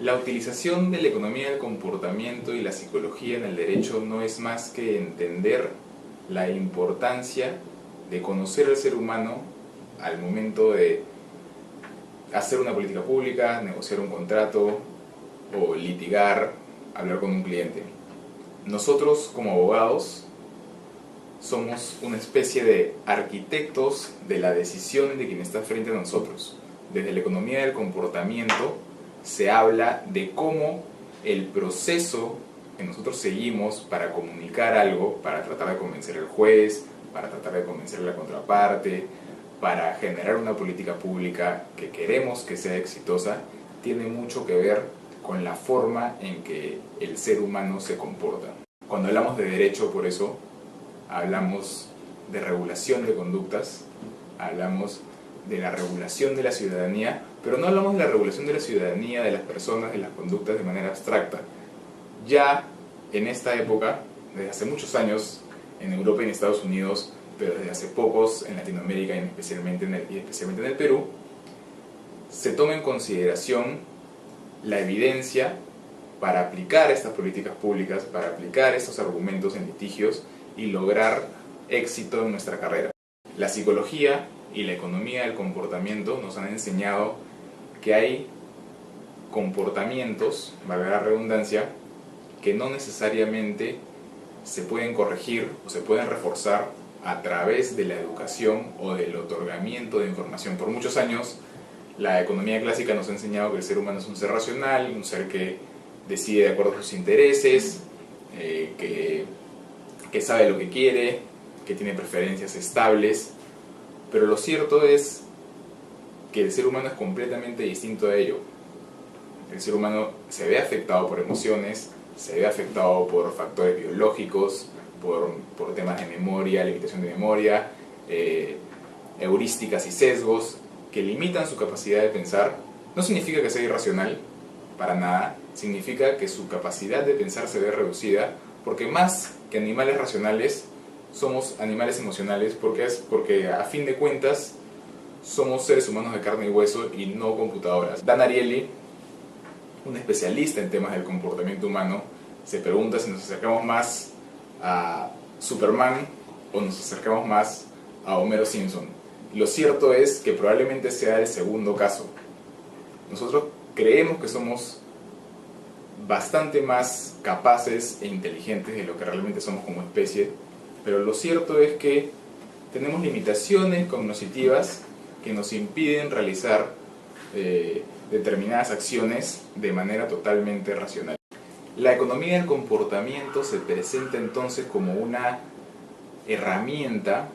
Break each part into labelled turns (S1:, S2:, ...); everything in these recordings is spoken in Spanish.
S1: La utilización de la economía del comportamiento y la psicología en el derecho no es más que entender la importancia de conocer al ser humano al momento de hacer una política pública, negociar un contrato o litigar, hablar con un cliente. Nosotros como abogados somos una especie de arquitectos de la decisión de quien está frente a nosotros. Desde la economía del comportamiento se habla de cómo el proceso que nosotros seguimos para comunicar algo, para tratar de convencer al juez, para tratar de convencer a la contraparte, para generar una política pública que queremos que sea exitosa, tiene mucho que ver con la forma en que el ser humano se comporta. Cuando hablamos de derecho, por eso, hablamos de regulación de conductas, hablamos de la regulación de la ciudadanía, pero no hablamos de la regulación de la ciudadanía, de las personas, de las conductas de manera abstracta. Ya en esta época, desde hace muchos años, en Europa y en Estados Unidos, pero desde hace pocos en Latinoamérica y especialmente en el Perú, se toma en consideración la evidencia para aplicar estas políticas públicas, para aplicar estos argumentos en litigios y lograr éxito en nuestra carrera. La psicología y la economía del comportamiento nos han enseñado que hay comportamientos, valga la redundancia, que no necesariamente se pueden corregir o se pueden reforzar a través de la educación o del otorgamiento de información. Por muchos años, la economía clásica nos ha enseñado que el ser humano es un ser racional, un ser que decide de acuerdo a sus intereses, que sabe lo que quiere, que tiene preferencias estables, pero lo cierto es que el ser humano es completamente distinto a ello. El ser humano se ve afectado por emociones, se ve afectado por factores biológicos, por temas de memoria, limitación de memoria, heurísticas y sesgos que limitan su capacidad de pensar. No significa que sea irracional, para nada, significa que su capacidad de pensar se ve reducida, porque más que animales racionales, somos animales emocionales, porque a fin de cuentas somos seres humanos de carne y hueso y no computadoras. Dan Ariely, un especialista en temas del comportamiento humano, se pregunta si nos acercamos más a Superman o nos acercamos más a Homero Simpson. Lo cierto es que probablemente sea el segundo caso. Nosotros creemos que somos bastante más capaces e inteligentes de lo que realmente somos como especie, pero lo cierto es que tenemos limitaciones cognitivas que nos impiden realizar determinadas acciones de manera totalmente racional. La economía del comportamiento se presenta entonces como una herramienta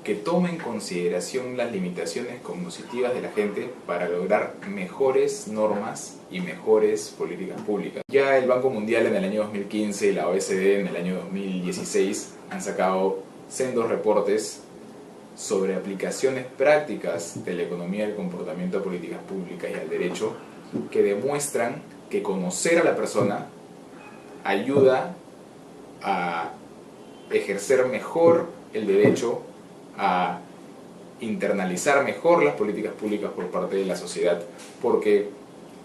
S1: que toma en consideración las limitaciones cognitivas de la gente para lograr mejores normas y mejores políticas públicas. Ya el Banco Mundial en el año 2015 y la OECD en el año 2016 han sacado sendos reportes sobre aplicaciones prácticas de la economía del comportamiento a políticas públicas y al derecho que demuestran que conocer a la persona ayuda a ejercer mejor el derecho, a internalizar mejor las políticas públicas por parte de la sociedad, porque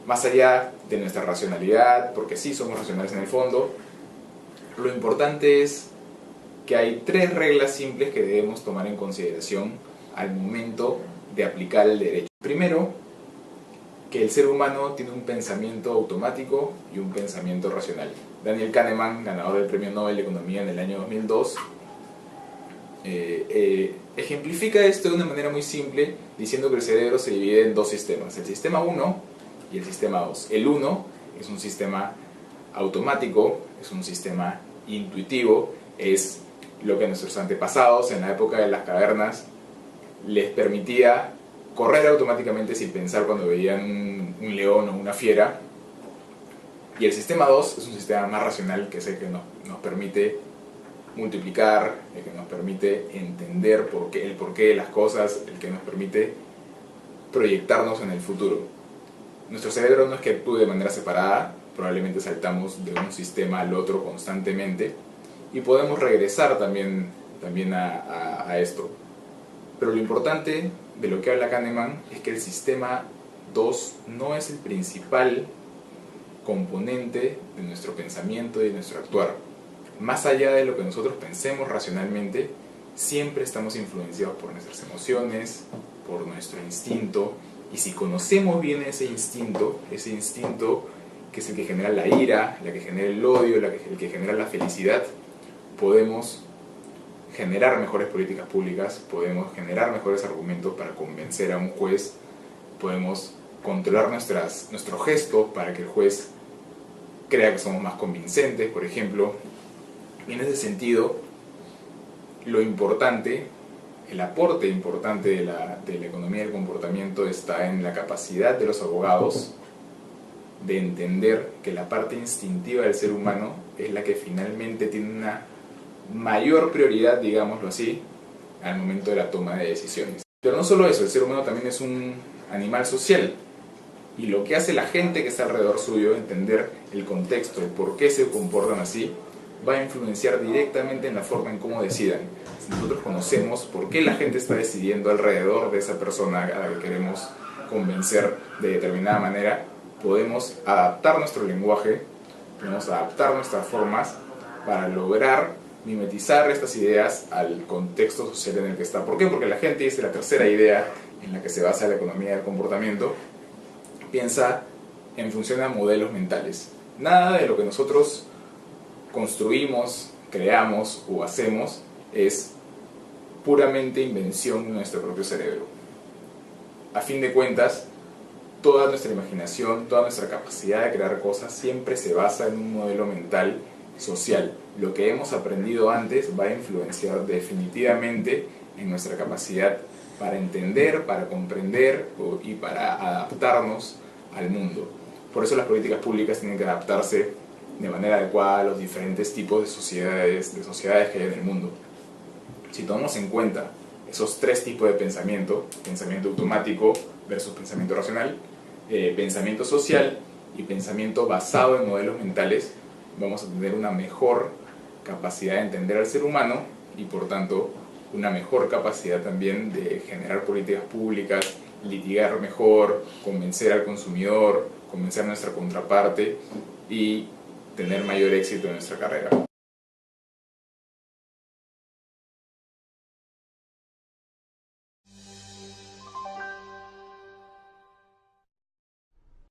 S1: más allá de nuestra racionalidad, porque sí somos racionales en el fondo, lo importante es que hay 3 reglas simples que debemos tomar en consideración al momento de aplicar el derecho. Primero, que el ser humano tiene un pensamiento automático y un pensamiento racional. Daniel Kahneman, ganador del Premio Nobel de Economía en el año 2002, ejemplifica esto de una manera muy simple diciendo que el cerebro se divide en 2 sistemas, el sistema 1 y el sistema 2. El 1 es un sistema automático, es un sistema intuitivo, es lo que a nuestros antepasados en la época de las cavernas les permitía correr automáticamente sin pensar cuando veían un león o una fiera. Y el sistema 2 es un sistema más racional, que es el que nos permite multiplicar, el que nos permite entender el porqué de las cosas, el que nos permite proyectarnos en el futuro. Nuestro cerebro no es que actúe de manera separada, probablemente saltamos de un sistema al otro constantemente y podemos regresar también a esto. Pero lo importante de lo que habla Kahneman es que el sistema 2 no es el principal componente de nuestro pensamiento y de nuestro actuar. Más allá de lo que nosotros pensemos racionalmente, siempre estamos influenciados por nuestras emociones, por nuestro instinto, y si conocemos bien ese instinto que es el que genera la ira, la que genera el odio, el que genera la felicidad, podemos generar mejores políticas públicas, podemos generar mejores argumentos para convencer a un juez, podemos controlar nuestros gestos para que el juez crea que somos más convincentes, por ejemplo. Y en ese sentido, lo importante, el aporte importante de la economía del comportamiento está en la capacidad de los abogados de entender que la parte instintiva del ser humano es la que finalmente tiene una mayor prioridad, digámoslo así, al momento de la toma de decisiones. Pero no solo eso, el ser humano también es un animal social, y lo que hace la gente que está alrededor suyo, entender el contexto, el por qué se comportan así, va a influenciar directamente en la forma en cómo decidan. Si nosotros conocemos por qué la gente está decidiendo alrededor de esa persona a la que queremos convencer de determinada manera, podemos adaptar nuestro lenguaje, podemos adaptar nuestras formas para lograr mimetizar estas ideas al contexto social en el que está. ¿Por qué? Porque la gente, es la tercera idea en la que se basa la economía del comportamiento, piensa en función a modelos mentales. Nada de lo que nosotros construimos, creamos o hacemos es puramente invención de nuestro propio cerebro. A fin de cuentas, toda nuestra imaginación, toda nuestra capacidad de crear cosas siempre se basa en un modelo mental social. Lo que hemos aprendido antes va a influenciar definitivamente en nuestra capacidad para entender, para comprender y para adaptarnos al mundo. Por eso las políticas públicas tienen que adaptarse de manera adecuada a los diferentes tipos de sociedades que hay en el mundo. Si tomamos en cuenta esos tres tipos de pensamiento automático versus pensamiento racional, pensamiento social y pensamiento basado en modelos mentales, vamos a tener una mejor capacidad de entender al ser humano y por tanto una mejor capacidad también de generar políticas públicas, litigar mejor, convencer al consumidor, convencer a nuestra contraparte y tener mayor éxito en nuestra carrera.